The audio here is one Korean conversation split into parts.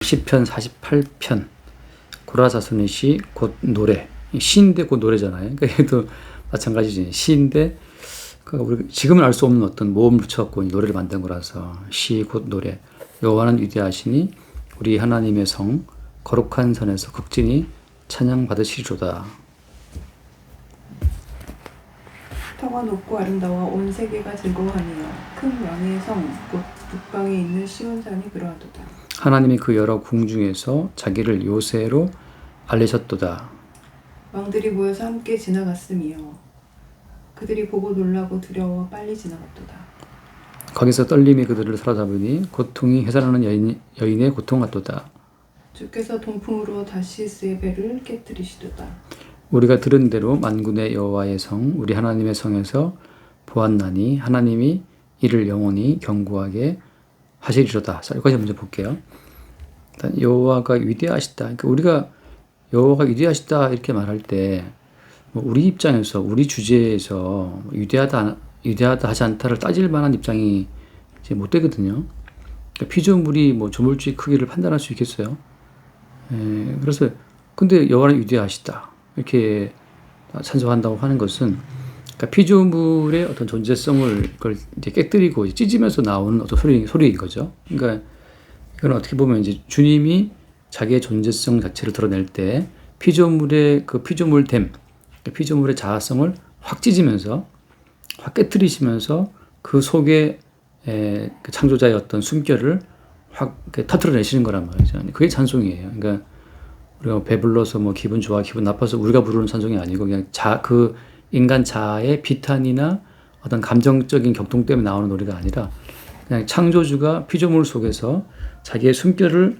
시편 48편 고라자손의 시 곧 노래. 시인데 곧 노래잖아요. 그러니까 얘도 마찬가지지. 시인데 그러니까 우리 지금은 알 수 없는 어떤 모음을 붙여갖고 노래를 만든 거라서 시 곧 노래. 여호와는 위대하시니 우리 하나님의 성 거룩한 선에서 극진히 찬양 받으시리로다. 터가 높고 아름다워 온 세계가 즐거워하며 큰 왕의 성 곧 북방에 있는 시온산이 그러하도다. 하나님이 그 여러 궁중에서 자기를 요새로 알리셨도다. 왕들이 모여서 함께 지나갔으며 그들이 보고 놀라고 두려워 빨리 지나갔도다. 거기서 떨림이 그들을 사로잡으니 고통이 해산하는 여인의 고통 같도다. 주께서 동풍으로 다시스의 배를 깨뜨리시도다. 우리가 들은 대로 만군의 여호와의 성 우리 하나님의 성에서 보았나니 하나님이 이를 영원히 견고하게 하시리로다. 자, 여기까지 먼저 볼게요. 일단 여호와가 위대하시다. 그러니까 우리가 여호와가 위대하시다 이렇게 말할 때 뭐 우리 입장에서 우리 주제에서 위대하다 하지 않다를 따질 만한 입장이 이제 못 되거든요. 그러니까 피조물이 뭐 조물주의 크기를 판단할 수 있겠어요. 그래서 근데 여호와는 위대하시다 이렇게 찬송한다고 하는 것은 그러니까 피조물의 어떤 존재성을 그걸 이제 깨뜨리고 찢으면서 나오는 어떤 소리인 거죠. 그러니까 이건 어떻게 보면 이제 주님이 자기의 존재성 자체를 드러낼 때 피조물의 그 피조물됨, 피조물의 자아성을 확 찢으면서 확 깨뜨리시면서 그 속에 그 창조자의 어떤 숨결을 확 터트려내시는 거란 말이죠. 그게 찬송이에요. 그러니까 우리가 배불러서 뭐 기분 좋아, 기분 나빠서 우리가 부르는 찬송이 아니고 그냥 그 인간 자아의 비탄이나 어떤 감정적인 격동 때문에 나오는 노래가 아니라 그냥 창조주가 피조물 속에서 자기의 숨결을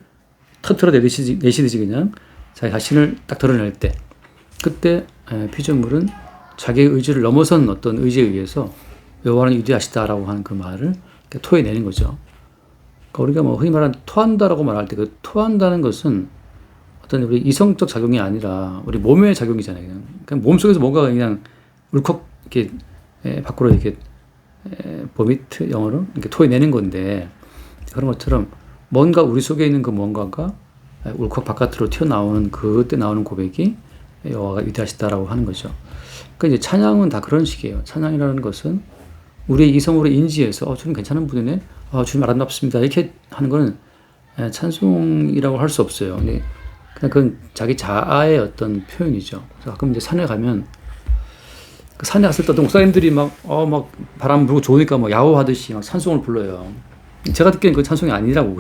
터트려내시듯이 그냥 자기 자신을 딱 드러낼 때 그때 피조물은 자기의 의지를 넘어선 어떤 의지에 의해서 여호와는 위대하시다라고 하는 그 말을 토해내는 거죠. 그러니까 우리가 뭐 흔히 말하는 토한다라고 말할 때 그 토한다는 것은 어떤 우리 이성적 작용이 아니라 우리 몸의 작용이잖아요. 그냥 몸속에서 뭔가 그냥 울컥 이렇게 밖으로 이렇게 보미트 영어로 이렇게 토해내는 건데 그런 것처럼 뭔가 우리 속에 있는 그 뭔가가 울컥 바깥으로 튀어나오는 그때 나오는 고백이 여호와가 위대하시다라고 하는 거죠. 그러니까 이제 찬양은 다 그런 식이에요. 찬양이라는 것은 우리의 이성으로 인지해서 주님 괜찮은 분이네, 주님 아름답습니다 이렇게 하는 거는 찬송이라고 할 수 없어요. 그냥 그건 자기 자아의 어떤 표현이죠. 그래서 가끔 이제 산에 가면 그 산에 갔을 때 어떤 목사님들이 막 바람 불고 좋으니까 막 야호하듯이 막 찬송을 불러요. 제가 듣기엔 그 찬송이 아니라고.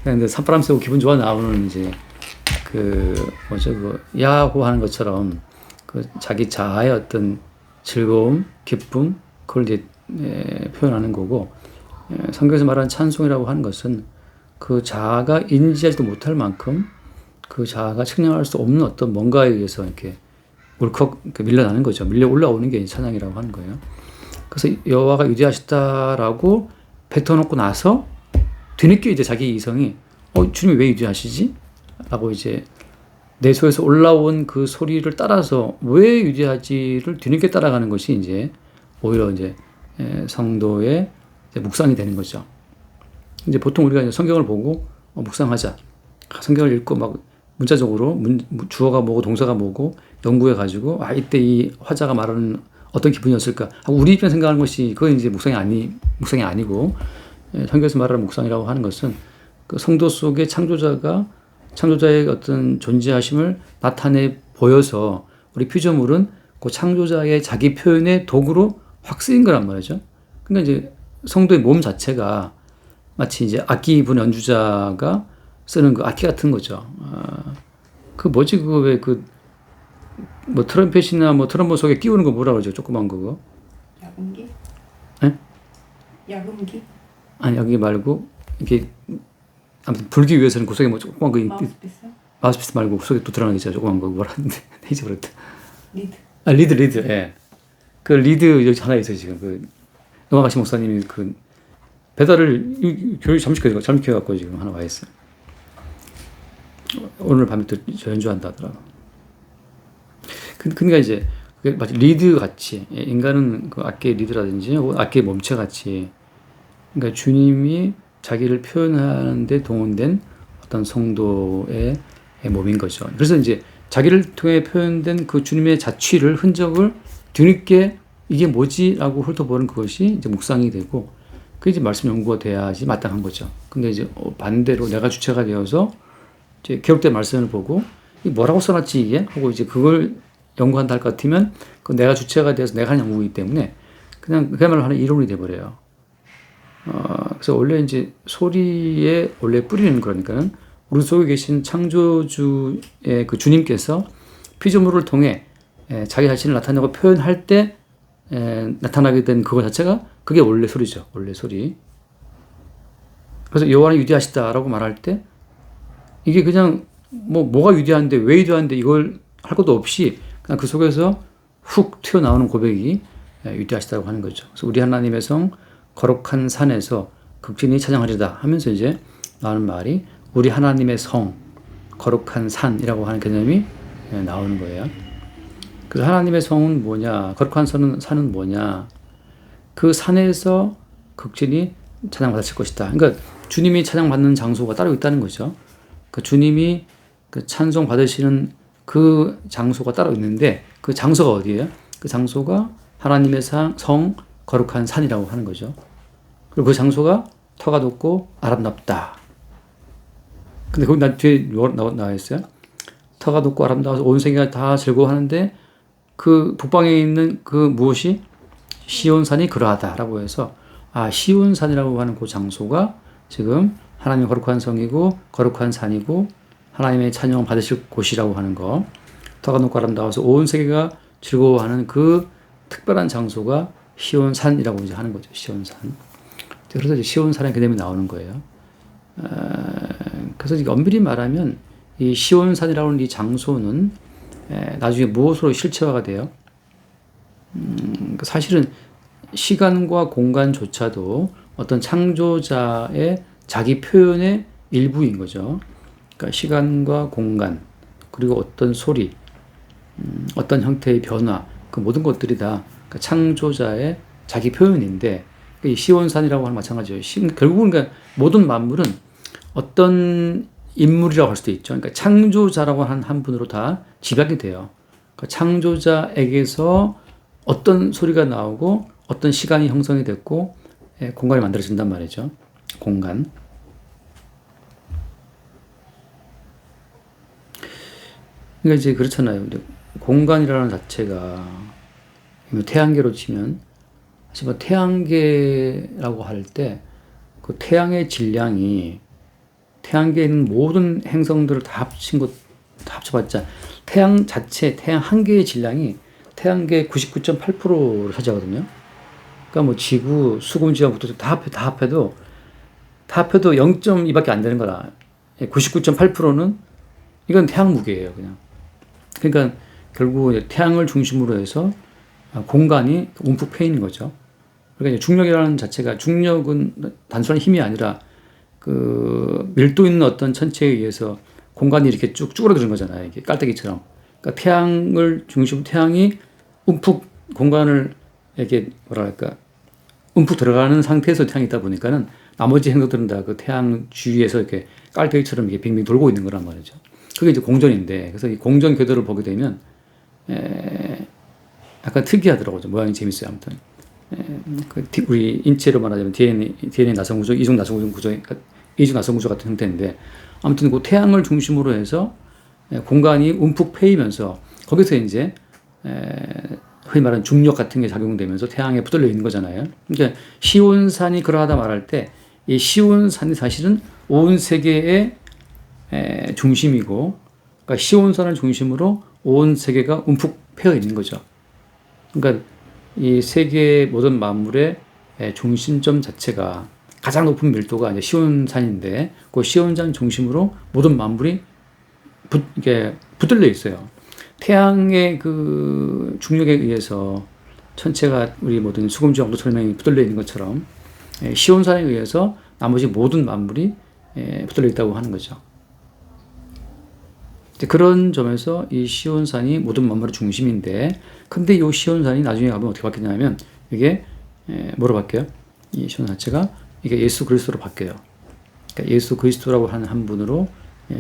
그냥 산바람 쐬고 기분 좋아 나오는 이제 그 야호 하는 것처럼 그 자기 자아의 어떤 즐거움, 기쁨 그걸 이제 표현하는 거고 성경에서 말하는 찬송이라고 하는 것은 그 자아가 인지하지도 못할 만큼 그 자아가 측량할 수 없는 어떤 뭔가에 의해서 이렇게 울컥 밀려나는 거죠. 밀려 올라오는 게 찬양이라고 하는 거예요. 그래서 여호와가 위대하시다라고 뱉어놓고 나서 뒤늦게 이제 자기 이성이 주님이 왜 위대하시지? 라고 이제 내 속에서 올라온 그 소리를 따라서 왜 위대하지를 뒤늦게 따라가는 것이 이제 오히려 이제 성도의 이제 묵상이 되는 거죠. 이제 보통 우리가 이제 성경을 보고 묵상하자. 성경을 읽고 막 문자적으로 주어가 뭐고 동사가 뭐고 연구해 가지고 이때 이 화자가 말하는 어떤 기분이었을까 하고 우리 입장에 생각하는 것이 그건 이제 묵상이 아니고 성경에서 말하는 묵상이라고 하는 것은 그 성도 속에 창조자의 어떤 존재하심을 나타내 보여서 우리 피조물은 그 창조자의 자기 표현의 도구로 확 쓰인 거란 말이죠. 그러니까 이제 성도의 몸 자체가 마치 이제 악기 분 연주자가 쓰는 그 악기 같은 거죠. 그 뭐지 그거 왜 뭐 트럼펫이나 뭐 트럼본 속에 끼우는 거 뭐라 그러죠? 조그만 그거. 야금기? 네? 야금기? 아니 여기 말고 이렇게 아무튼 불기 위해서는 그 속에 뭐 조그만 거 마우스피스 말고 그 속에 또 들어가는 게 있어요. 조그만 거 뭐라는데 잊어버렸다. 리드. 예. 그 리드 여기 하나 있어요 지금 그 음악하신 목사님이 그 배달을 교육 잠시켜갖고 지금 하나 와 있어요. 오늘 밤에 또 연주한다 하더라고. 그러니까 이제 마치 리드 같이 인간은 그 악기의 리드라든지 악기의 몸체 같이 그러니까 주님이 자기를 표현하는데 동원된 어떤 성도의 몸인 거죠. 그래서 이제 자기를 통해 표현된 그 주님의 자취를 흔적을 뒤늦게 이게 뭐지라고 훑어보는 그것이 이제 묵상이 되고 그게 이제 말씀 연구가 돼야지 마땅한 거죠. 근데 이제 반대로 내가 주체가 되어서 이제 기록된 말씀을 보고 이 뭐라고 써놨지 이게 하고 이제 그걸 연구한다 할 것 같으면 그 내가 주체가 되어서 내가 하는 연구이기 때문에 그야말로 하는 이론이 돼버려요. 그래서 원래 이제 소리의 원래 뿌리는 거니까는 우리 속에 계신 창조주의 그 주님께서 피조물을 통해 자기 자신을 나타내고 표현할 때 나타나게 된 그거 자체가 그게 원래 소리죠. 원래 소리. 그래서 여호와는 위대하시다라고 말할 때 이게 그냥 뭐가 위대한데 왜 위대한데 이걸 할 것도 없이 그냥 그 속에서 훅 튀어나오는 고백이 위대하시다고 하는 거죠. 그래서 우리 하나님의 성 거룩한 산에서 극진히 찬양하리다 하면서 이제 나오는 말이 우리 하나님의 성 거룩한 산이라고 하는 개념이 나오는 거예요. 그래서 하나님의 성은 뭐냐? 거룩한 산은 뭐냐? 그 산에서 극진히 찬양받으실 것이다. 그러니까 주님이 찬양받는 장소가 따로 있다는 거죠. 그 주님이 그 찬송 받으시는 그 장소가 따로 있는데 그 장소가 어디예요? 그 장소가 하나님의 성 거룩한 산이라고 하는 거죠. 그리고 그 장소가 터가 돋고 아름답다. 근데 거기 뒤에 나와 있어요. 터가 돋고 아름다워서 온 세계가 다 즐거워하는데 그 북방에 있는 그 무엇이 시온산이 그러하다라고 해서 시온산이라고 하는 그 장소가 지금 하나님의 거룩한 성이고 거룩한 산이고 하나님의 찬양 받으실 곳이라고 하는 거. 터가 돋고 아름다워서 온 세계가 즐거워하는 그 특별한 장소가 시온산이라고 이제 하는 거죠. 시온산. 그래서 이제 시온산의 개념이 나오는 거예요. 그래서 엄밀히 말하면 이 시온산이라고 하는 이 장소는 나중에 무엇으로 실체화가 돼요? 사실은 시간과 공간조차도 어떤 창조자의 자기 표현의 일부인 거죠. 그러니까 시간과 공간 그리고 어떤 소리, 어떤 형태의 변화 그 모든 것들이 다 창조자의 자기 표현인데 이 시온산이라고 하는 마찬가지예요. 결국은 그러니까 모든 만물은 어떤 인물이라고 할 수도 있죠. 그러니까 창조자라고 하는 한 분으로 다 집약이 돼요. 그러니까 창조자에게서 어떤 소리가 나오고 어떤 시간이 형성이 됐고 공간이 만들어진단 말이죠. 공간. 그러니까 이제 그렇잖아요. 공간이라는 자체가 태양계로 치면 하지만 태양계라고 할 때 그 태양의 질량이 태양계에 있는 모든 행성들을 다 합친 것, 다 합쳐봤자 태양 자체, 태양 한 개의 질량이 태양계의 99.8%를 차지하거든요. 그러니까 뭐 지구, 수금지와 북도 다 합해도 0.2밖에 안 되는 거라. 99.8%는 이건 태양 무게예요, 그냥. 그러니까 결국 태양을 중심으로 해서 공간이 움푹 패 있는 거죠. 그러니까 중력이라는 자체가 중력은 단순한 힘이 아니라 그 밀도 있는 어떤 천체에 의해서 공간이 이렇게 쭉 쭈그러드는 거잖아요. 이게 깔때기처럼. 그러니까 태양을 중심으로 태양이 움푹 공간을 이렇게 뭐랄까 움푹 들어가는 상태에서 태양이 있다 보니까는 나머지 행성들은 다 그 태양 주위에서 이렇게 깔때기처럼 이게 빙빙 돌고 있는 거란 말이죠. 그게 이제 공전인데 그래서 이 공전 궤도를 보게 되면 약간 특이하더라고요. 모양이 재밌어요. 아무튼 우리 인체로 말하자면 DNA 나성 구조, 이중 나성 구조, 이중 나성 구조 같은 형태인데 아무튼 그 태양을 중심으로 해서 공간이 움푹 패이면서 거기서 이제 흔히 말하는 중력 같은 게 작용되면서 태양에 붙들려 있는 거잖아요. 그러니까 시온산이 그러하다 말할 때 이 시온산이 사실은 온 세계의 중심이고, 그러니까 시온산을 중심으로 온 세계가 움푹 패여 있는 거죠. 그러니까 이 세계의 모든 만물의 중심점 자체가 가장 높은 밀도가 이제 시온산인데, 그 시온산 중심으로 모든 만물이 이게 붙들려 있어요. 태양의 그 중력에 의해서 천체가 우리 모든 수금지와 왕도철명이 붙들려 있는 것처럼 시온산에 의해서 나머지 모든 만물이 붙들려 있다고 하는 거죠. 그런 점에서 이 시온산이 모든 만물의 중심인데, 근데 이 시온산이 나중에 가면 어떻게 바뀌냐면 이게 뭐로 바뀌어요? 이 시온산 자체가 이게 예수 그리스도로 바뀌어요. 그러니까 예수 그리스도라고 하는 한 분으로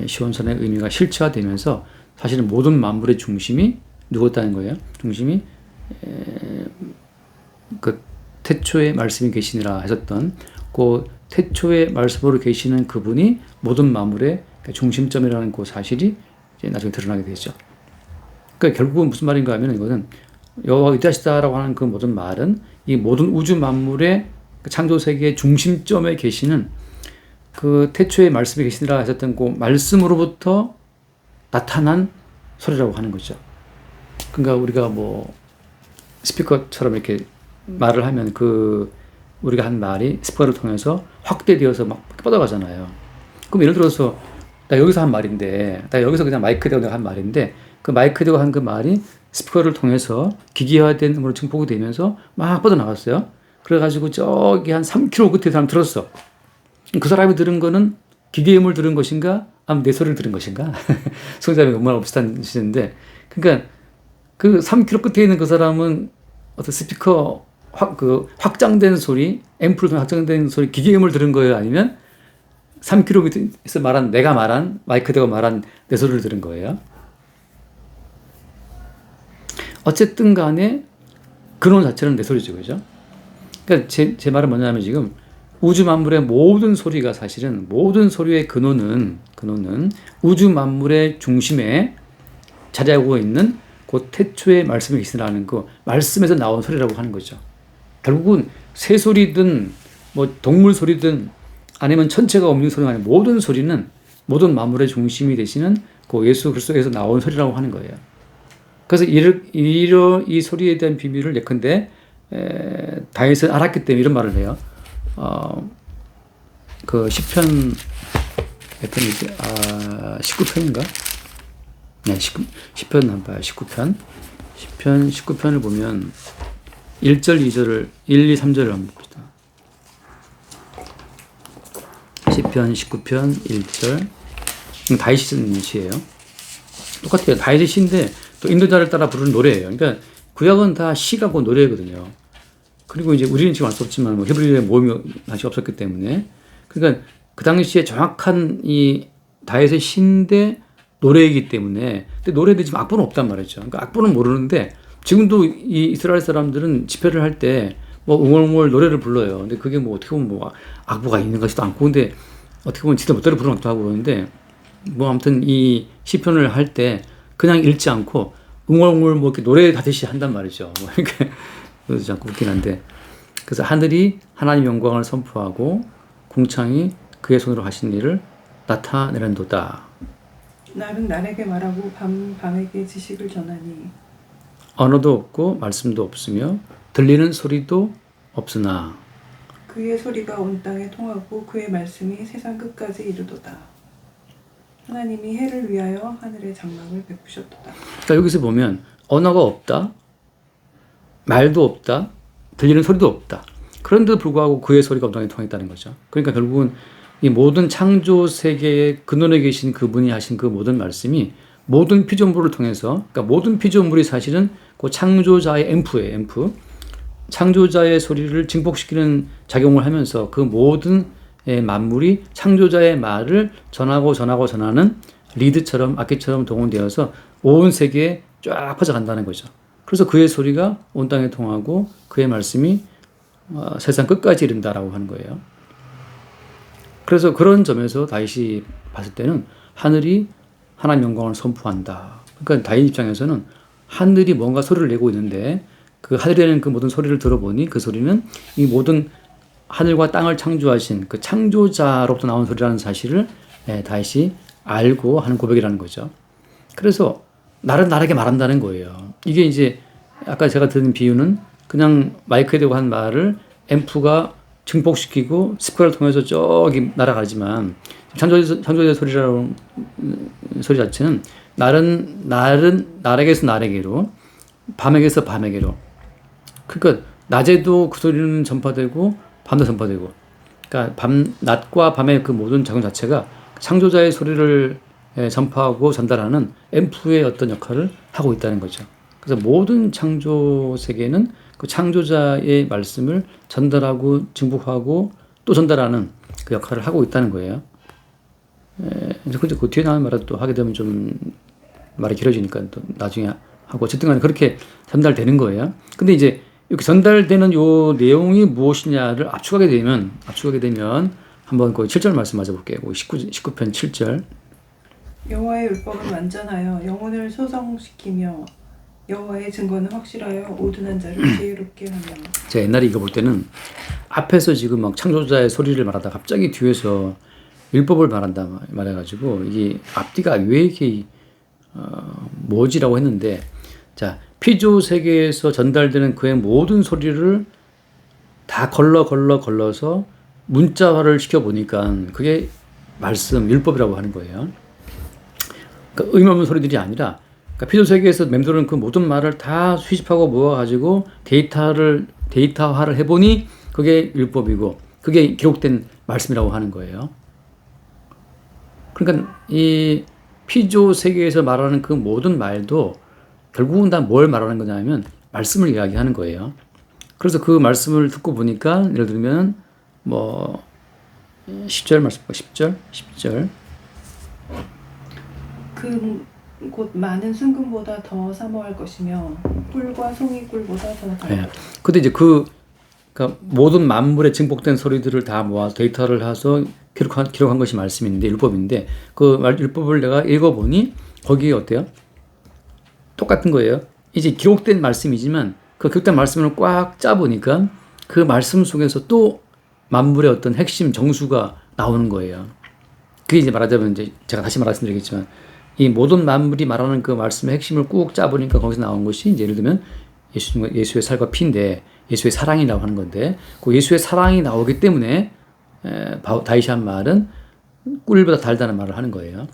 시온산의 의미가 실체화되면서 사실은 모든 만물의 중심이 누구였다는 거예요? 중심이 그 태초에 말씀이 계시니라 하셨던 그 태초에 말씀으로 계시는 그분이 모든 만물의 중심점이라는 그 사실이 이제 나중에 드러나게 되죠. 그러니까 결국은 무슨 말인가 하면 이거는 여호와가 위대하시다라고 하는 그 모든 말은 이 모든 우주 만물의 창조 세계의 중심점에 계시는 그 태초에 말씀이 계시니라 하셨던 그 말씀으로부터 나타난 소리라고 하는 거죠. 그러니까 우리가 뭐 스피커처럼 이렇게 말을 하면 그 우리가 한 말이 스피커를 통해서 확대되어서 막 뻗어가잖아요. 그럼 예를 들어서 나 여기서 한 말인데, 나 여기서 그냥 마이크 대고 내가 한 말인데 그 마이크 대고 한 그 말이 스피커를 통해서 기기화된 음으로 증폭이 되면서 막 뻗어나갔어요. 그래가지고 저기 한 3km 끝에 사람 들었어. 그 사람이 들은 거는 기계의 음을 들은 것인가? 아니면 내 소리를 들은 것인가? 성자님이 얼마나 비슷한 시인데, 그러니까 그 3km 끝에 있는 그 사람은 어떤 스피커 확장된 소리, 앰프를 통해 확장된 소리, 기계의 음을 들은 거예요? 아니면 3km에서 말한 내가 말한 마이크 대고 말한 내 소리를 들은 거예요? 어쨌든 간에 근원 자체는 내 소리죠, 그죠? 그러니까 제 말은 뭐냐면 지금 우주 만물의 모든 소리가 사실은 모든 소리의 근원은 우주 만물의 중심에 자리하고 있는 그 태초의 말씀이 계시라는 그 말씀에서 나온 소리라고 하는 거죠. 결국은 새 소리든 뭐 동물 소리든 아니면 천체가 없는 소리가 아닌 모든 소리는 모든 만물의 중심이 되시는 그 예수 그리스도에서 나온 소리라고 하는 거예요. 그래서 이 소리에 대한 비밀을 예컨대 다윗은 알았기 때문에 이런 말을 해요. 그 시편 몇 편이지? 19편인가? 네, 시편 한번 봐요. 19편. 시편 19편을 보면 1절, 2절을 1, 2, 3절을 한번 봅시다. 시편 19편 1절. 다윗이 쓴 시예요. 똑같아요. 다윗의 시인데 또 인도자를 따라 부르는 노래예요. 그러니까 구약은 다 시가 고 노래거든요. 그리고 이제 우리는 지금 알 수 없지만 뭐 히브리어의 모음이 다시 없었기 때문에 그러니까 그 당시에 정확한 이 다윗의 시인데 노래이기 때문에 근데 노래도 지금 악보는 없단 말이죠. 그러니까 악보는 모르는데 지금도 이 이스라엘 사람들은 집회를 할 때 뭐 웅얼웅얼 노래를 불러요. 근데 그게 뭐 어떻게 보면 뭐 악보가 있는 것이도 않고 근데 어떻게 보면 지도 못대로 부르는 것도 하고 그러는데 뭐 아무튼 이 시편을 할 때 그냥 읽지 않고 웅얼웅얼 뭐 이렇게 노래 하듯이 한단 말이죠. 뭐 이렇게 그래서 자꾸 웃긴 한데 그래서 하늘이 하나님 영광을 선포하고 궁창이 그의 손으로 하신 일을 나타내는도다. 날은 날에게 말하고 밤에게 지식을 전하니 언어도 없고 말씀도 없으며 들리는 소리도 없으나 그의 소리가 온 땅에 통하고 그의 말씀이 세상 끝까지 이르도다. 하나님이 해를 위하여 하늘의 장막을 베푸셨도다. 그러니까 여기서 보면 언어가 없다, 말도 없다, 들리는 소리도 없다. 그런데도 불구하고 그의 소리가 온 땅에 통했다는 거죠. 그러니까 결국은 이 모든 창조 세계의 근원에 계신 그분이 하신 그 모든 말씀이 모든 피조물을 통해서, 그러니까 모든 피조물이 사실은 그 창조자의 앰프예요, 앰프. 창조자의 소리를 증폭시키는 작용을 하면서 그 모든 만물이 창조자의 말을 전하는 리드처럼 악기처럼 동원되어서 온 세계에 쫙 퍼져간다는 거죠. 그래서 그의 소리가 온 땅에 통하고 그의 말씀이 세상 끝까지 이른다라고 하는 거예요. 그래서 그런 점에서 다윗이 봤을 때는 하늘이 하나님 영광을 선포한다. 그러니까 다윗 입장에서는 하늘이 뭔가 소리를 내고 있는데 그 하늘에는 그 모든 소리를 들어보니 그 소리는 이 모든 하늘과 땅을 창조하신 그 창조자로부터 나온 소리라는 사실을 다윗이 알고 하는 고백이라는 거죠. 그래서 날은 날에게 말한다는 거예요. 이게 이제 아까 제가 드린 비유는 그냥 마이크에 대고 한 말을 앰프가 증폭시키고 스피커를 통해서 저기 날아가지만 창조자의 소리라는 소리 자체는 날은 날에게서 날에게로 밤에게서 밤에게로 그러니까 낮에도 그 소리는 전파되고 밤도 전파되고 그러니까 낮과 밤의 그 모든 작용 자체가 창조자의 소리를 전파하고 전달하는 앰프의 어떤 역할을 하고 있다는 거죠. 그래서 모든 창조 세계는 그 창조자의 말씀을 전달하고 증폭하고 또 전달하는 그 역할을 하고 있다는 거예요. 이제 근데 그 뒤에 나오는 말을 또 하게 되면 좀 말이 길어지니까 또 나중에 하고 어쨌든 간에 그렇게 전달되는 거예요. 근데 이제 이렇게 전달되는 요 내용이 무엇이냐를 압축하게 되면 한번 그 7절 말씀 맞아 볼게요. 19편 7절. 여호와의 율법은 완전하여 영혼을 소성시키며 여호와의 증거는 확실하여 오둔한 자를 지혜롭게 하며. 제가 옛날에 이거 볼 때는 앞에서 지금 막 창조자의 소리를 말하다 갑자기 뒤에서 율법을 말해가지고 이게 앞뒤가 왜 이렇게 뭐지라고 했는데, 자, 피조 세계에서 전달되는 그의 모든 소리를 다 걸러서 문자화를 시켜보니까 그게 말씀, 율법이라고 하는 거예요. 그러니까 의미 없는 소리들이 아니라, 그러니까 피조 세계에서 맴도는 그 모든 말을 다 수집하고 모아가지고 데이터화를 해보니 그게 율법이고 그게 기록된 말씀이라고 하는 거예요. 그러니까 이 피조 세계에서 말하는 그 모든 말도 결국은 다 뭘 말하는 거냐면 말씀을 이야기하는 거예요. 그래서 그 말씀을 듣고 보니까 예를 들면 뭐 10절 말씀, 10절. 곧 많은 순금보다 더 사모할 것이며 꿀과 송이 꿀보다 더 달다. 네. 근데 이제 그러니까 모든 만물에 증복된 소리들을 다 모아서 데이터를 해서 기록한 것이 말씀인데, 율법인데, 그 율법을 내가 읽어보니 거기에 어때요? 똑같은 거예요. 이제 기록된 말씀이지만 그 기록된 말씀을 꽉 짜보니까 그 말씀 속에서 또 만물의 어떤 핵심 정수가 나오는 거예요. 그게 이제 말하자면, 이제 제가 다시 말씀드리겠지만 이 모든 만물이 말하는 그 말씀의 핵심을 꾹 짜보니까 거기서 나온 것이 이제 예를 들면 예수의 살과 피인데, 예수의 사랑이라고 하는 건데, 그 예수의 사랑이 나오기 때문에 다윗이 한 말은 꿀보다 달다는 말을 하는 거예요.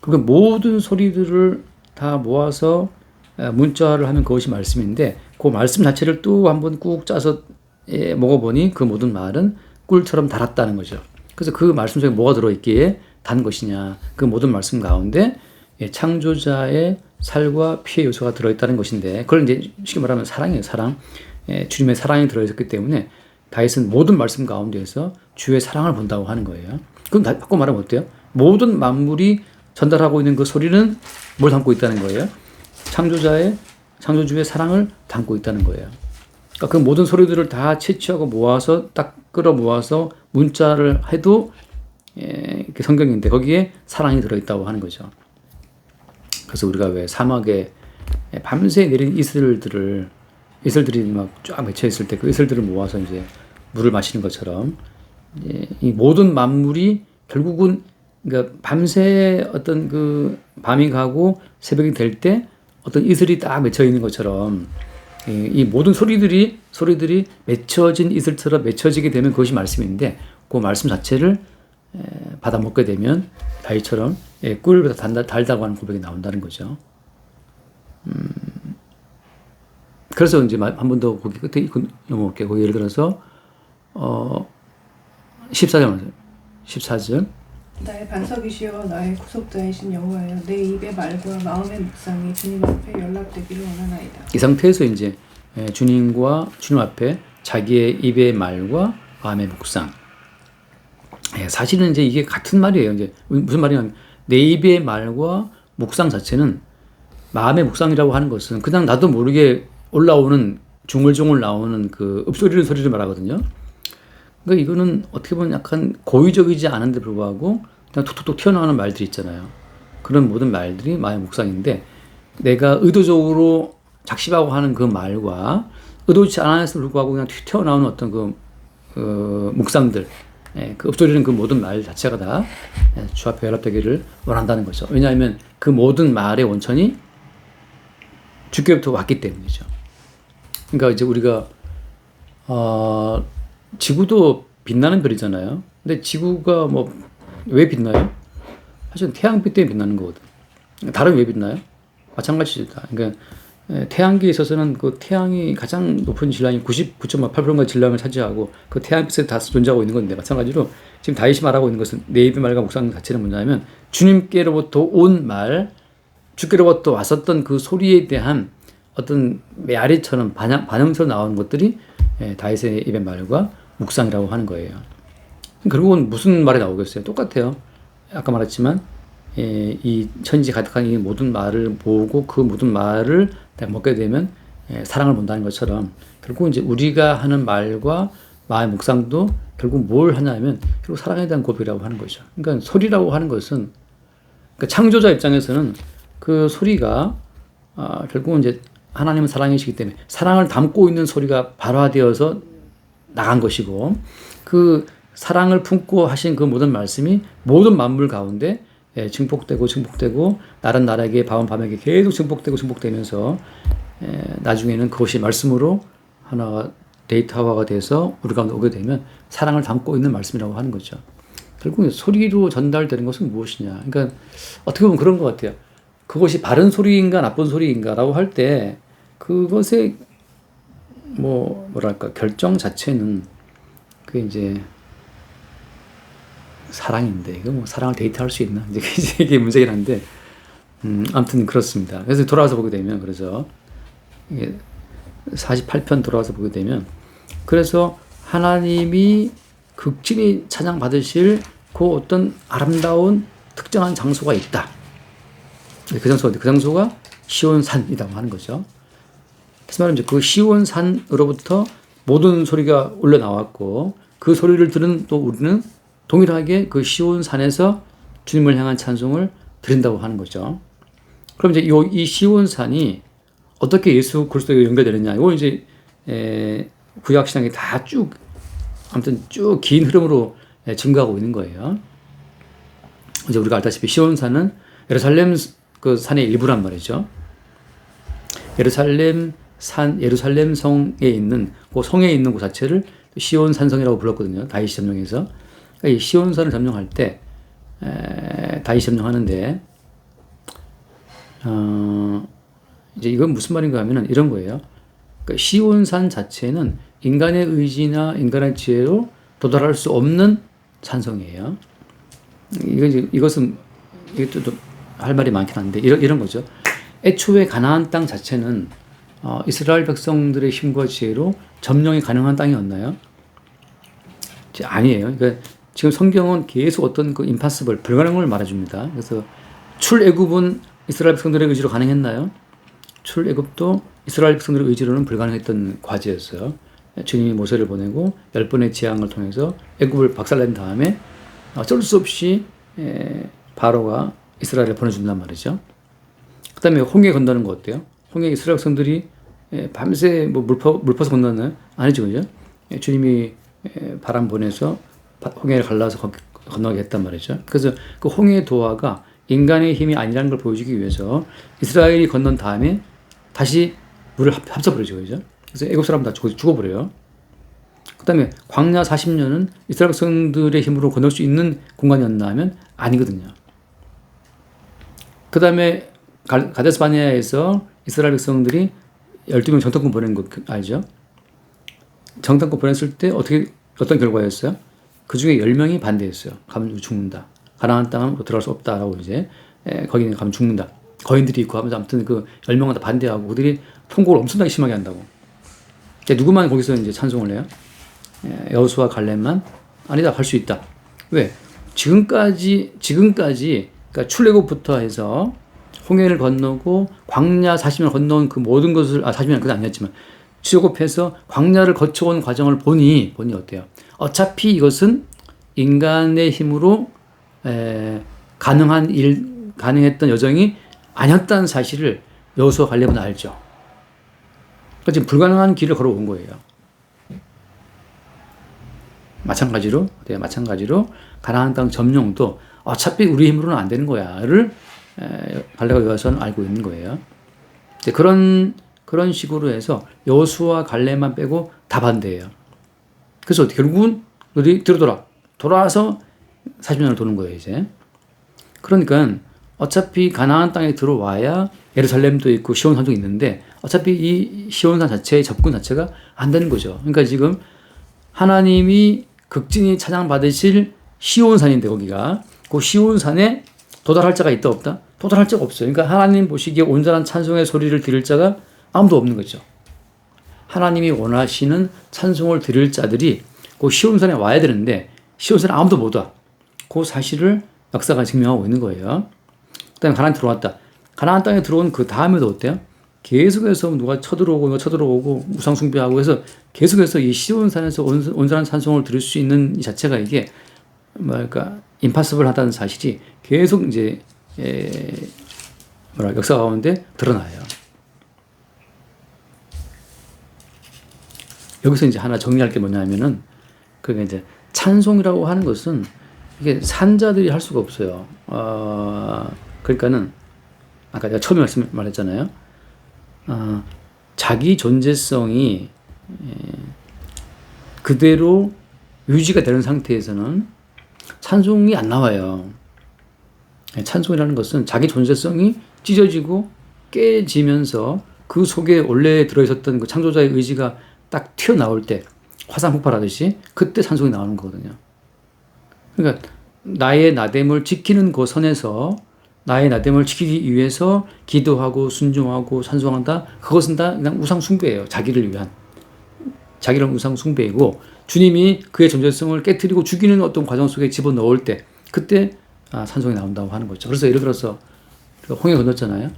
그리고 모든 소리들을 다 모아서 문자화를 하면 그것이 말씀인데, 그 말씀 자체를 또 한번 꾹 짜서 먹어보니 그 모든 말은 꿀처럼 달았다는 거죠. 그래서 그 말씀 속에 뭐가 들어있기에 단 것이냐, 그 모든 말씀 가운데 창조자의 살과 피의 요소가 들어있다는 것인데, 그걸 이제 쉽게 말하면 사랑이에요. 사랑. 주님의 사랑이 들어있었기 때문에 다윗은 모든 말씀 가운데에서 주의 사랑을 본다고 하는 거예요. 그럼 바꿔 말하면 어때요? 모든 만물이 전달하고 있는 그 소리는 뭘 담고 있다는 거예요? 창조주의 사랑을 담고 있다는 거예요. 그러니까 그 모든 소리들을 다 채취하고 모아서 딱 끌어 모아서 문자를 해도 성경인데 거기에 사랑이 들어있다고 하는 거죠. 그래서 우리가 왜 사막에 밤새 내린 이슬들이 막 쫙 맺혀 있을 때 그 이슬들을 모아서 이제 물을 마시는 것처럼, 이 모든 만물이 결국은, 그러니까 밤새 어떤 그 밤이 가고 새벽이 될 때 어떤 이슬이 딱 맺혀 있는 것처럼 이 모든 소리들이 맺혀진 이슬처럼 맺혀지게 되면 그것이 말씀인데, 그 말씀 자체를 받아 먹게 되면 다윗처럼 꿀보다 달다고 하는 고백이 나온다는 거죠. 그래서 이제 한 번 더 거기 끝에 넘어올게요. 거기 예를 들어서 14절. 나의 반석이시여 나의 구속자이신 여호와여 내 입의 말과 마음의 묵상이 주님 앞에 연락되기를 원하나이다. 이 상태에서 이제 주님 앞에 자기의 입의 말과 마음의 묵상. 사실은 이제 이게 같은 말이에요. 이제 무슨 말이냐면, 내 입의 말과 묵상 자체는, 마음의 묵상이라고 하는 것은 그냥 나도 모르게 올라오는 중얼중얼 나오는 그 읍소리는 소리를 말하거든요. 그러니까 이거는 어떻게 보면 약간 고의적이지 않은데 불구하고 그냥 툭툭툭 튀어나오는 말들이 있잖아요. 그런 모든 말들이 마음의 묵상인데, 내가 의도적으로 작심하고 하는 그 말과 의도치 않았음에도 불구하고 그냥 튀어나오는 어떤 그 묵상들, 그 읍소리는 그 모든 말 자체가 다 주 앞에 연합되기를 원한다는 거죠. 왜냐하면 그 모든 말의 원천이 주께로부터 왔기 때문이죠. 그러니까 이제 우리가 지구도 빛나는 별이잖아요. 근데 지구가 뭐 왜 빛나요? 사실 태양빛 때문에 빛나는 거거든. 달은 왜 빛나요? 마찬가지죠. 그러니까 태양계에 있어서는 그 태양이 가장 높은 질량이 99.8%가 질량을 차지하고 그 태양빛에 다 존재하고 있는 건데, 마찬가지로 지금 다윗이 말하고 있는 것은 내 입의 말과 묵상 자체는 뭐냐면, 주님께로부터 온 말, 주께로부터 왔었던 그 소리에 대한 어떤 메아리처럼 반응처럼 나오는 것들이 다윗의 입의 말과 묵상이라고 하는 거예요. 결국은 무슨 말이 나오겠어요? 똑같아요. 아까 말했지만 이 천지 가득한 이 모든 말을 모으고 그 모든 말을 내가 먹게 되면 사랑을 본다는 것처럼 결국 이제 우리가 하는 말과 마음의 묵상도 결국 뭘 하냐면 결국 사랑에 대한 고백이라고 하는 거죠. 그러니까 소리라고 하는 것은 그러니까 창조자 입장에서는 그 소리가 결국은 이제 하나님은 사랑이시기 때문에 사랑을 담고 있는 소리가 발화되어서 나간 것이고 그 사랑을 품고 하신 그 모든 말씀이 모든 만물 가운데 증폭되고 날은 날에게 밤은 밤에게 계속 증폭되면서 나중에는 그것이 말씀으로 하나가 데이터화가 돼서 우리 가운데 오게 되면 사랑을 담고 있는 말씀이라고 하는 거죠. 결국 소리로 전달되는 것은 무엇이냐. 그러니까 어떻게 보면 그런 것 같아요. 그것이 바른 소리인가 나쁜 소리인가라고 할 때 그것의 뭐랄까 결정 자체는 그게 이제 사랑인데 이거 뭐 사랑을 데이트할 수 있나 이제 이게 문제긴 한데 아무튼 그렇습니다. 그래서 돌아와서 보게 되면 그래서 이게 48편 돌아와서 보게 되면 그래서 하나님이 극진히 찬양받으실 그 어떤 아름다운 특정한 장소가 있다. 그 장소가 시온산이라고 하는 거죠. 그래서 말하면 그 시온산으로부터 모든 소리가 올려 나왔고 그 소리를 들은 또 우리는 동일하게 그 시온산에서 주님을 향한 찬송을 드린다고 하는 거죠. 그럼 이제 이 시온산이 어떻게 예수 그리스도에 연결되느냐? 이거 이제 구약 신앙이 다 쭉 아무튼 쭉 긴 흐름으로 증가하고 있는 거예요. 이제 우리가 알다시피 시온산은 예루살렘 그 산의 일부란 말이죠. 예루살렘 성에 있는 그 성에 있는 그 자체를 시온산성이라고 불렀거든요. 다윗이 점령해서. 그러니까 이 시온산을 점령할 때 다윗이 점령하는데 이제 이건 무슨 말인가 하면은 이런 거예요. 그러니까 시온산 자체는 인간의 의지나 인간의 지혜로 도달할 수 없는 산성이에요. 이것은 이것도 할 말이 많긴 한데 이런 거죠. 애초에 가나안 땅 자체는 이스라엘 백성들의 힘과 지혜로 점령이 가능한 땅이었나요? 아니에요. 그러니까 지금 성경은 계속 어떤 그 impossible, 불가능을 말해줍니다. 그래서 출애굽은 이스라엘 백성들의 의지로 가능했나요? 출애굽도 이스라엘 백성들의 의지로는 불가능했던 과제였어요. 주님이 모세를 보내고 10번의 재앙을 통해서 애굽을 박살낸 다음에 어쩔 수 없이 바로가 이스라엘을 보내준단 말이죠. 그 다음에 홍해 건너는 거 어때요? 홍해 이스라엘 백성들이 밤새 물 퍼서 건너나요? 아니죠, 그죠? 주님이 바람 보내서 홍해를 갈라서 건너게 했단 말이죠. 그래서 그 홍해 도하가 인간의 힘이 아니라는 걸 보여주기 위해서 이스라엘이 건넌 다음에 다시 물을 합쳐버리죠, 그죠? 그래서 애국 사람 다 죽어버려요. 그 다음에 광야 40년은 이스라엘 백성들의 힘으로 건널 수 있는 공간이었나 하면 아니거든요. 그 다음에 가데스 바네아에서 이스라엘 백성들이 12명 정탐꾼 보낸 거 알죠? 정탐꾼 보냈을 때 어떤 결과였어요? 그 중에 10명이 반대했어요. 가면 죽는다. 가나안 땅은 들어갈 수 없다라고 이제 거기는 가면 죽는다. 거인들이 있고 하면서 아무튼 그 10명은 다 반대하고 그들이 통곡을 엄청나게 심하게 한다고. 누구만 거기서 이제 찬송을 해요? 여호수아 갈렙만 아니다 할 수 있다. 왜? 지금까지 그러니까 출애굽부터 해서 홍해를 건너고 광야 40년 건너온 그 모든 것을 40년 그건 아니었지만 출애굽해서 광야를 거쳐온 과정을 보니 어때요? 어차피 이것은 인간의 힘으로 가능했던 여정이 아니었다는 사실을 여호수아 갈렙은 알죠. 그러니까 지금 불가능한 길을 걸어온 거예요. 마찬가지로 가나안 땅 점령도 어차피 우리 힘으로는 안 되는 거야를 갈렙과 여호수아는 알고 있는 거예요. 이제 그런 식으로 해서 여호수아 갈렙만 빼고 다 반대예요. 그래서 결국은 우리 돌아와서 40년을 도는 거예요, 이제. 그러니까 어차피 가나안 땅에 들어와야 예루살렘도 있고 시온산도 있는데 어차피 이 시온산 자체의 접근 자체가 안 되는 거죠. 그러니까 지금 하나님이 극진히 찬양받으실 시온산인데 거기가 그 시온산에 도달할 자가 있다 없다? 도달할 자가 없어요. 그러니까 하나님 보시기에 온전한 찬송의 소리를 들을 자가 아무도 없는 거죠. 하나님이 원하시는 찬송을 들을 자들이 그 시온산에 와야 되는데 시온산에 아무도 못 와. 그 사실을 역사가 증명하고 있는 거예요. 그다음에 가나안 들어왔다. 가나안 땅에 들어온 그 다음에도 어때요? 계속해서 누가 쳐들어오고 우상 숭배하고 해서 계속해서 이 시온산에서 온전한 찬송을 들을 수 있는 이 자체가 이게 뭐랄까 임파서블하다는 사실이 계속 이제 역사 가운데 드러나요. 여기서 이제 하나 정리할 게 뭐냐면은 그게 이제 찬송이라고 하는 것은 이게 산자들이 할 수가 없어요. 그러니까는 아까 제가 처음에 말했잖아요. 자기 존재성이 그대로 유지가 되는 상태에서는 찬송이 안 나와요. 찬송이라는 것은 자기 존재성이 찢어지고 깨지면서 그 속에 원래 들어있었던 그 창조자의 의지가 딱 튀어나올 때 화산 폭발하듯이 그때 찬송이 나오는 거거든요. 그러니까 나의 나됨을 지키는 그 선에서 나의 나됨을 지키기 위해서 기도하고 순종하고 찬송한다. 그것은 다 그냥 우상 숭배예요. 자기를 위한. 자기를 우상 숭배이고 주님이 그의 존재성을 깨트리고 죽이는 어떤 과정 속에 집어넣을 때 그때 찬송이 나온다고 하는 거죠. 그래서 예를 들어서 홍해 건넜잖아요.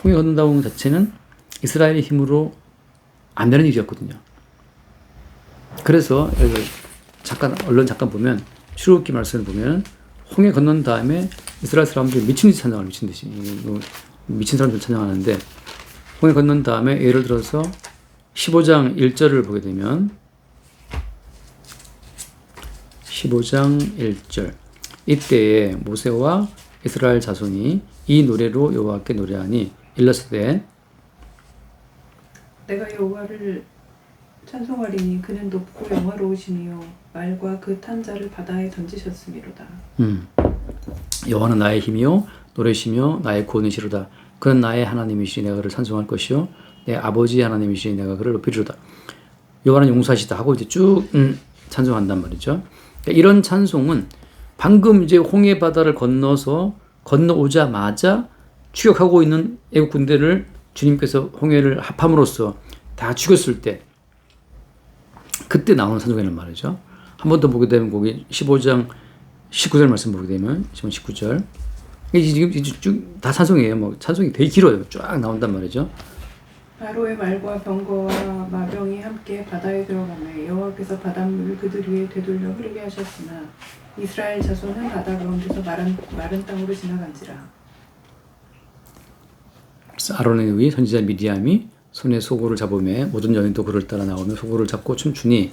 홍해 건넌다는 자체는 이스라엘의 힘으로 안 되는 일이었거든요. 그래서 얼른 잠깐 보면 출애굽기 말씀을 보면 홍해 건넌 다음에 이스라엘 사람들이 미친 듯이 찬양을 미친 사람들 찬양하는데 홍해 건넌 다음에 예를 들어서 15장 1절을 보게 되면 15장 1절 이때에 모세와 이스라엘 자손이 이 노래로 여호와께 노래하니 일렀으되 내가 여호와를 찬송하리니 그는 높고 영화로우시니요 말과 그 탄 자를 바다에 던지셨음이로다. 여호와는 나의 힘이요 노래시며 나의 구원이시로다. 그는 나의 하나님이시니 내가 그를 찬송할 것이요 내 아버지 하나님이시니 내가 그를 높이리로다. 여호와는 용사시다 하고 이제 쭉 찬송한단 말이죠. 그러니까 이런 찬송은 방금 이제 홍해 바다를 건너오자마자 추격하고 있는 애국 군대를 주님께서 홍해를 합함으로써 다 죽였을 때 그때 나오는 찬송이란 말이죠. 한 번 더 보게 되면 거기 15장 19절 말씀 보게 되면 19절 이게 지금 쭉 다 찬송이에요. 뭐 찬송이 되게 길어요. 쫙 나온단 말이죠. 바로의 말과 병거와 마병이 함께 바다에 들어가매 여호와께서 바닷물을 그들 위에 되돌려 흐르게 하셨으나 이스라엘 자손은 바다 가운데서 마른 땅으로 지나간지라. 아론의 위 선지자 미디암이 손에 소고를 잡으매 모든 여인도 그를 따라 나오며 소고를 잡고 춤추니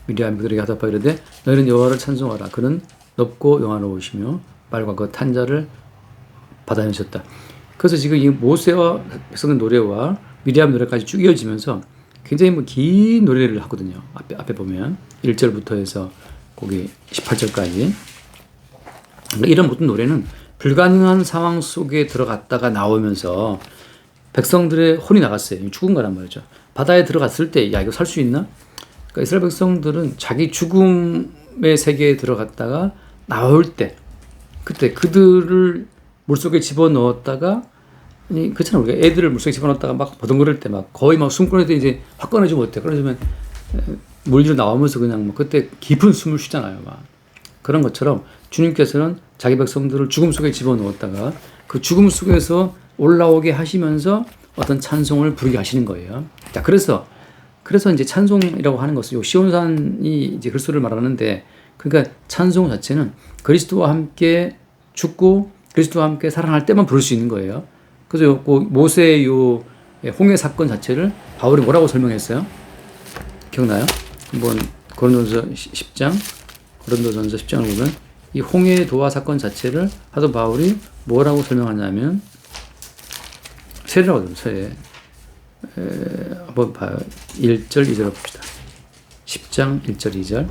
미디암이 그들에게 하답하여 이르되 너희는 여호와를 찬송하라. 그는 높고 영화로우시며 말과 그 탄자를 바다에 던졌다. 그래서 지금 이 모세와 백성의 노래와 미디암 노래까지 쭉 이어지면서 굉장히 긴 노래를 하거든요. 앞에 보면 1절부터 해서 거기 18절까지. 이런 모든 노래는 불가능한 상황 속에 들어갔다가 나오면서 백성들의 혼이 나갔어요. 죽은 거란 말이죠. 바다에 들어갔을 때, 야, 이거 살 수 있나? 그러니까 이스라엘 백성들은 자기 죽음의 세계에 들어갔다가 나올 때, 그때 그들을 물속에 집어넣었다가, 그렇잖아. 우리가 애들을 물속에 집어넣었다가 막 버둥거릴 때 막 거의 막 숨 꺼낼 때 이제 확 꺼내주면 어때? 그러면 물 위로 나오면서 그냥 막 그때 깊은 숨을 쉬잖아요. 막. 그런 것처럼 주님께서는 자기 백성들을 죽음 속에 집어넣었다가 그 죽음 속에서 올라오게 하시면서 어떤 찬송을 부르게 하시는 거예요. 자, 그래서 이제 찬송이라고 하는 것은 요 시온산이 이제 그리스도를 말하는데, 그러니까 찬송 자체는 그리스도와 함께 죽고 그리스도와 함께 살아날 때만 부를 수 있는 거예요. 그래서 모세의 요 홍해 사건 자체를 바울이 뭐라고 설명했어요? 기억나요? 한번 고린도전서 10장을 보면 이 홍해 도화 사건 자체를 하도 바울이 뭐라고 설명하냐면 세례라고 해요. 세례. 한번 봐요. 1절 2절 봅시다. 10장 1절 2절.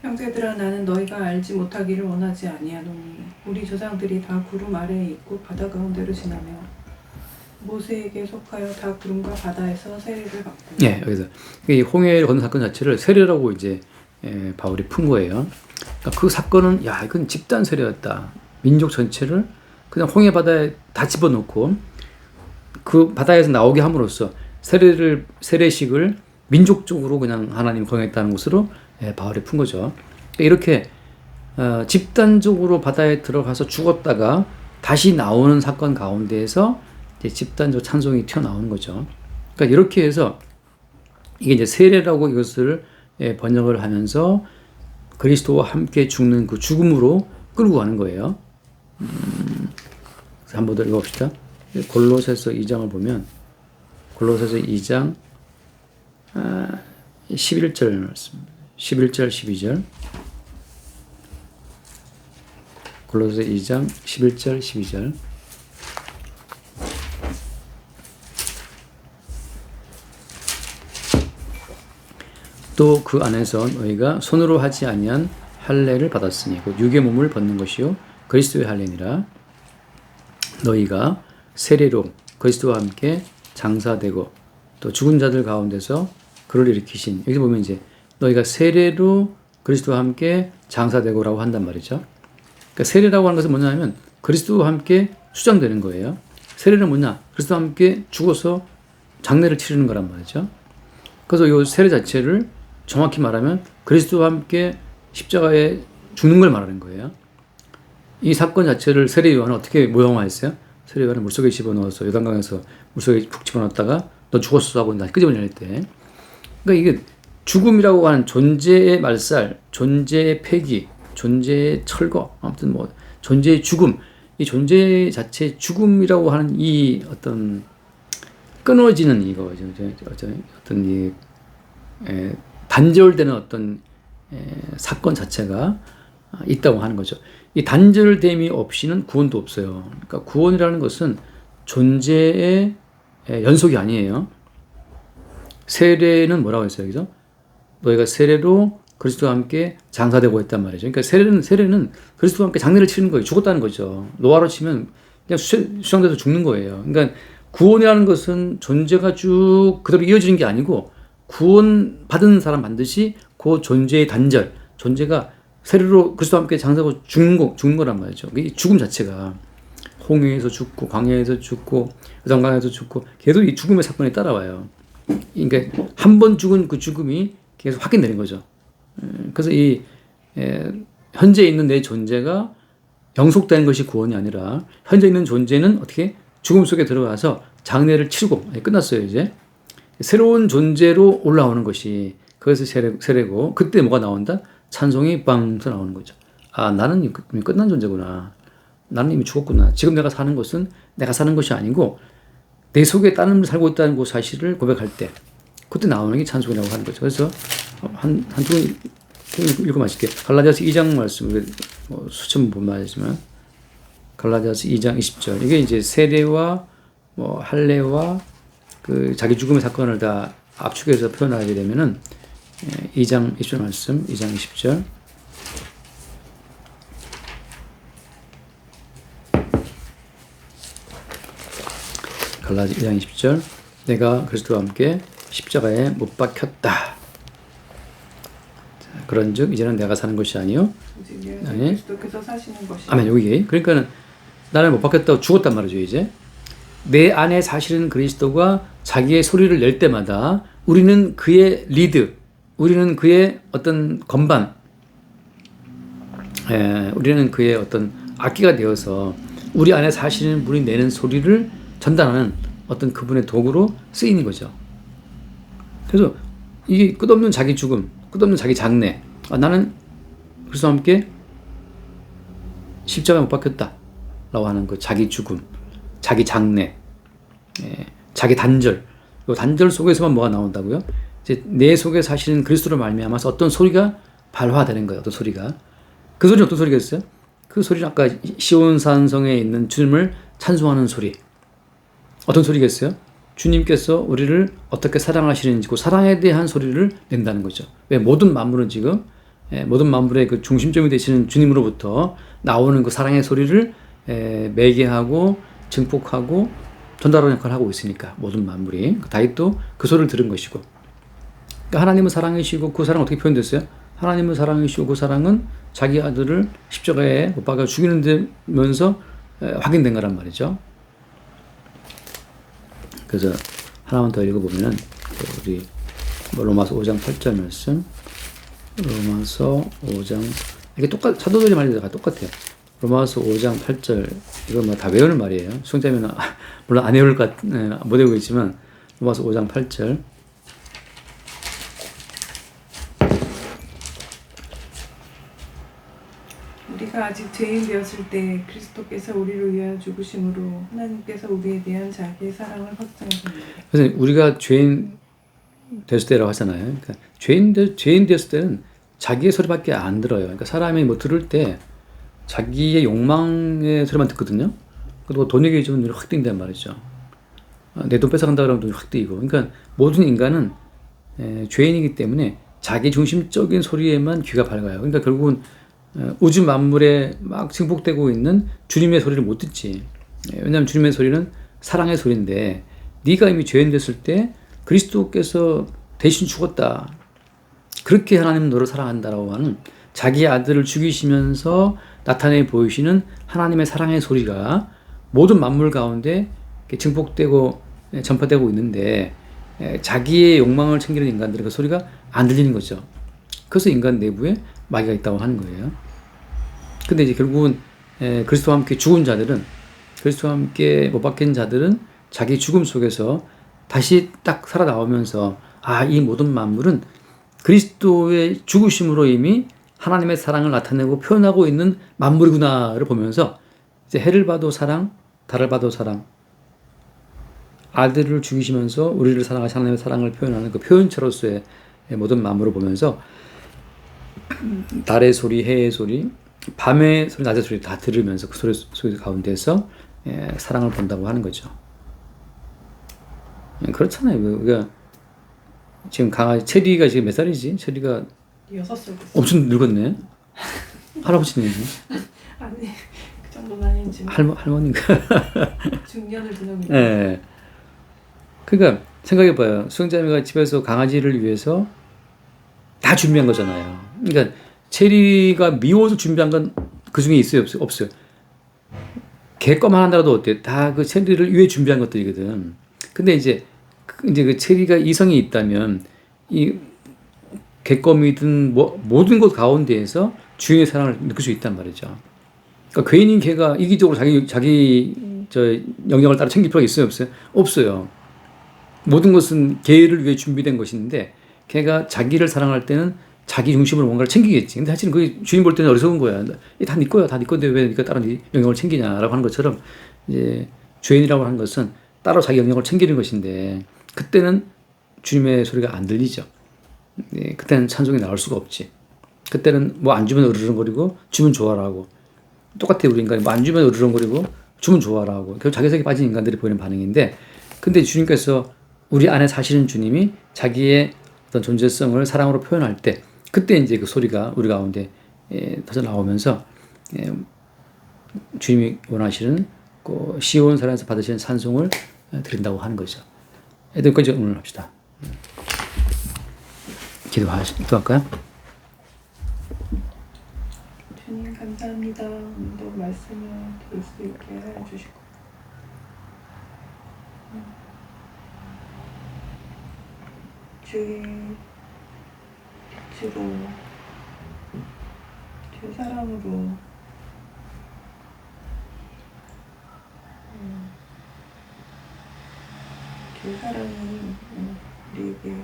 형제들아 나는 너희가 알지 못하기를 원하지 아니하노니 우리 조상들이 다 구름 아래에 있고 바다 가운데로 지나며 모세에게 속하여 다 구름과 바다에서 세례를 받고. 네, 여기서 이 홍해를 건넌 사건 자체를 세례라고 이제 바울이 푼 거예요. 그러니까 그 사건은 야, 이건 집단 세례였다. 민족 전체를 그냥 홍해 바다에 다 집어넣고 그 바다에서 나오게 함으로써 세례식을 민족적으로 그냥 하나님 거행했다는 것으로 바울이 푼 거죠. 그러니까 이렇게 집단적으로 바다에 들어가서 죽었다가 다시 나오는 사건 가운데에서 이제 집단적 찬송이 튀어나오는 거죠. 그러니까 이렇게 해서 이게 이제 세례라고 이것을 번역을 하면서 그리스도와 함께 죽는 그 죽음으로 끌고 가는 거예요. 한번 더 읽어봅시다. 골로새서 2장을 보면 골로새서 2장 11절 말씀, 11절 12절. 골로새 2장 11절 12절. 또 그 안에서 너희가 손으로 하지 아니한 할례를 받았으니 곧 육의 몸을 벗는 것이요 그리스도의 할례니라. 너희가 세례로 그리스도와 함께 장사되고 또 죽은 자들 가운데서 그를 일으키신, 여기 보면 이제 너희가 세례로 그리스도와 함께 장사되고라고 한단 말이죠. 그러니까 세례라고 하는 것은 뭐냐면 그리스도와 함께 수장되는 거예요. 세례는 뭐냐? 그리스도와 함께 죽어서 장례를 치르는 거란 말이죠. 그래서 이 세례 자체를 정확히 말하면 그리스도와 함께 십자가에 죽는 걸 말하는 거예요. 이 사건 자체를 세례 요한은 어떻게 모형화했어요? 세례 요한은 물속에 집어넣어서 요단강에서 물속에 푹 집어넣었다가 너 죽었어 하고 다시 끄집어낼 때, 그러니까 이게 죽음이라고 하는 존재의 말살, 존재의 폐기, 존재의 철거, 아무튼 뭐 존재의 죽음, 이 존재 자체의 죽음이라고 하는 이 어떤 끊어지는 이거 어떤 이 단절되는 어떤 사건 자체가 있다고 하는 거죠. 이 단절됨이 없이는 구원도 없어요. 그러니까 구원이라는 것은 존재의 연속이 아니에요. 세례는 뭐라고 했어요, 여기서? 너희가 세례로 그리스도와 함께 장사되고 있단 말이죠. 그러니까 세례는 그리스도와 함께 장례를 치르는 거예요. 죽었다는 거죠. 노아로 치면 그냥 수장돼서 죽는 거예요. 그러니까 구원이라는 것은 존재가 쭉 그대로 이어지는 게 아니고 구원 받은 사람 반드시 그 존재의 단절, 존재가 세례로 그리스도와 함께 장사하고 죽는 거란 말이죠. 이 죽음 자체가 홍해에서 죽고 광야에서 죽고 요단강에서 죽고 계속 이 죽음의 사건이 따라와요. 그러니까 한 번 죽은 그 죽음이 계속 확인되는 거죠. 그래서 이 현재 있는 내 존재가 영속되는 것이 구원이 아니라 현재 있는 존재는 어떻게 죽음 속에 들어가서 장례를 치르고 끝났어요. 이제 새로운 존재로 올라오는 것이 그것이 세례고, 그때 뭐가 나온다? 찬송이 빵 나오는 거죠. 아, 나는 이미 끝난 존재구나. 나는 이미 죽었구나. 지금 내가 사는 것은 내가 사는 것이 아니고 내 속에 다른 살고 있다는 그 사실을 고백할 때 그때 나오는 게 찬송이라고 하는 거죠. 그래서 한두 번 읽어 마실게요. 갈라디아서 2장 말씀, 뭐 수천 번 말이지만 갈라디아서 2장 20절. 이게 이제 세례와 뭐 할례와 그 자기 죽음의 사건을 다 압축해서 표현하게 되면은 2장 20절 말씀, 2장 20절. 갈라디아 2장 20절. 내가 그리스도와 함께 십자가에 못 박혔다. 그런즉 이제는 내가 사는 것이 아니요 그리스도께서 사시는 것이. 아멘. 여기 그러니까는 나는 못 박혔다고 죽었단 말이죠. 이제 내 안에 사실은 그리스도가 자기의 소리를 낼 때마다 우리는 그의 리드, 우리는 그의 어떤 건반, 우리는 그의 어떤 악기가 되어서 우리 안에 사실은 분이 내는 소리를 전달하는 어떤 그분의 도구로 쓰이는 거죠. 그래서 이게 끝없는 자기 죽음, 끝없는 자기 장례. 나는 그리스도와 함께 십자가에 못 박혔다 라고 하는 그 자기 죽음, 자기 장례, 자기 단절. 이 단절 속에서만 뭐가 나온다고요? 이제 내 속에 사실은 그리스도로 말미암아서 어떤 소리가 발화되는 거예요. 어떤 소리가. 그 소리는 어떤 소리겠어요? 그 소리는 아까 시온산성에 있는 주님을 찬송하는 소리. 어떤 소리겠어요? 주님께서 우리를 어떻게 사랑하시는지 그 사랑에 대한 소리를 낸다는 거죠. 왜? 모든 만물은 지금 모든 만물의 그 중심점이 되시는 주님으로부터 나오는 그 사랑의 소리를 매개하고 증폭하고 전달하는 역할을 하고 있으니까 모든 만물이. 다윗도 그 소리를 들은 것이고. 그러니까 하나님은 사랑이시고 그 사랑은 어떻게 표현됐어요? 하나님은 사랑이시고 그 사랑은 자기 아들을 십자가에 못 박아 죽이는 데면서 확인된 거란 말이죠. 그래서 하나만 더 읽어보면은 우리 로마서 5장 8절 말씀, 로마서 5장 이게 사도들의 말이 다 똑같아요. 로마서 5장 8절 이거 뭐 다 외우는 말이에요. 수영자면 물론 안 외울 못 외우고 있지만 로마서 5장 8절 우리가 아직 죄인 되었을 때 그리스도께서 우리를 위하여 죽으심으로 하나님께서 우리에 대한 자기의 사랑을 확증하십니다. 그래서 우리가 죄인 됐을 때라고 하잖아요. 그러니까 죄인 됐을 때는 자기의 소리밖에 안 들어요. 그러니까 사람이 뭐 들을 때 자기의 욕망의 소리만 듣거든요. 그리고 돈 얘기해주면 눈이 확 뜬단 말이죠. 내 돈 뺏어간다 그러면 눈이 확 뜨이고. 그러니까 모든 인간은 죄인이기 때문에 자기 중심적인 소리에만 귀가 밝아요. 그러니까 결국은 우주 만물에 막 증폭되고 있는 주님의 소리를 못 듣지. 왜냐하면 주님의 소리는 사랑의 소리인데 네가 이미 죄인 됐을 때 그리스도께서 대신 죽었다. 그렇게 하나님은 너를 사랑한다라고 하는 자기 아들을 죽이시면서 나타내 보이시는 하나님의 사랑의 소리가 모든 만물 가운데 증폭되고 전파되고 있는데 자기의 욕망을 챙기는 인간들은 그 소리가 안 들리는 거죠. 그래서 인간 내부에 마귀가 있다고 하는 거예요. 근데 이제 결국은 그리스도와 함께 죽은 자들은 그리스도와 함께 못 박힌 자들은 자기 죽음 속에서 다시 딱 살아나오면서 이 모든 만물은 그리스도의 죽으심으로 이미 하나님의 사랑을 나타내고 표현하고 있는 만물이구나를 보면서 이제 해를 봐도 사랑, 달을 봐도 사랑, 아들을 죽이시면서 우리를 사랑하신 하나님의 사랑을 표현하는 그 표현체로서의 모든 만물을 보면서 달의 소리, 해의 소리, 밤의 소리, 낮의 소리 다 들으면서 그 소리 가운데서 사랑을 본다고 하는 거죠. 그렇잖아요. 우리가 지금 강아지 체리가 지금 몇 살이지? 체리가 6살 엄청 늙었네. 할아버지네. 아니 그 정도는 아닌지만 할머니인가? 중년을 지나고 네. 그러니까 생각해봐요. 수영자매가 집에서 강아지를 위해서 다 준비한 거잖아요. 그러니까 체리가 미워서 준비한 건 그 중에 있어요, 없어요? 개껌 하나라도 어때? 다 그 체리를 위해 준비한 것들이거든. 근데 이제 그 체리가 이성이 있다면 이 개껌이든 모든 것 가운데에서 주인의 사랑을 느낄 수 있단 말이죠. 그러니까 괜히 걔가 이기적으로 자기 영역을 따라 챙길 필요가 있어요, 없어요? 없어요. 모든 것은 걔를 위해 준비된 것인데 걔가 자기를 사랑할 때는 자기 중심으로 뭔가를 챙기겠지. 근데 사실은 그 주인 볼 때는 어리석은 거야. 다 네 거야, 다 네 건데 왜 네가 다른 영역을 챙기냐라고 하는 것처럼 이제 주인이라고 하는 것은 따로 자기 영역을 챙기는 것인데 그때는 주님의 소리가 안 들리죠. 그때는 찬송이 나올 수가 없지. 그때는 뭐 안 주면 으르렁거리고 주면 좋아라 하고 똑같아. 우리 인간이 뭐 안 주면 으르렁거리고 주면 좋아라 하고 결국 자기색에 빠진 인간들이 보이는 반응인데 근데 주님께서 우리 안에 사시는 주님이 자기의 어떤 존재성을 사랑으로 표현할 때 그때 이제 그 소리가 우리 가운데 터져 나오면서 주님이 원하시는 그 시온 산에서 받으시는 찬송을 드린다고 하는 거죠. 여기까지 오늘 합시다. 기도할까요? 주님 감사합니다. 오늘도 말씀을 들을 수 있게 하여 주시고 주의 빛으로 주의 사랑으로 주의 사랑이 우리에게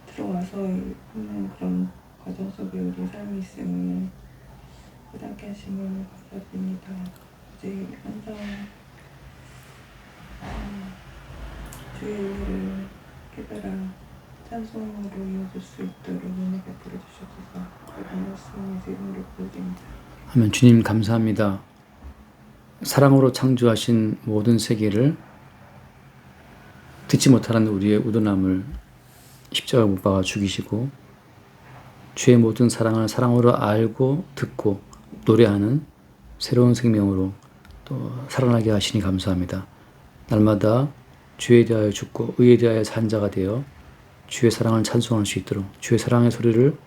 들어와서 있는 그런 과정 속에 우리 삶이 있음을 깨닫게 하심을 감사드립니다. 이제 항상 주의 은혜를 깨달아 찬송으로 이어질 수 있도록 은혜 베풀어 주셔서 그런 말씀 예수 이름으로 부르짖습니다. 아멘. 주님 감사합니다. 사랑으로 창조하신 모든 세계를 듣지 못하는 우리의 우둔함을 십자가 못 박아 죽이시고 주의 모든 사랑을 사랑으로 알고 듣고 노래하는 새로운 생명으로 또 살아나게 하시니 감사합니다. 날마다 주에 대하여 죽고 의에 대하여 산 자가 되어 주의 사랑을 찬송할 수 있도록 주의 사랑의 소리를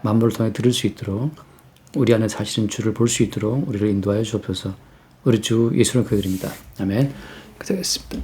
만물을 통해 들을 수 있도록 우리 안에 사시는 주를 볼 수 있도록 우리를 인도하여 주옵소서. 우리 주 예수를 기도드립니다. 아멘. 기도하겠습니다.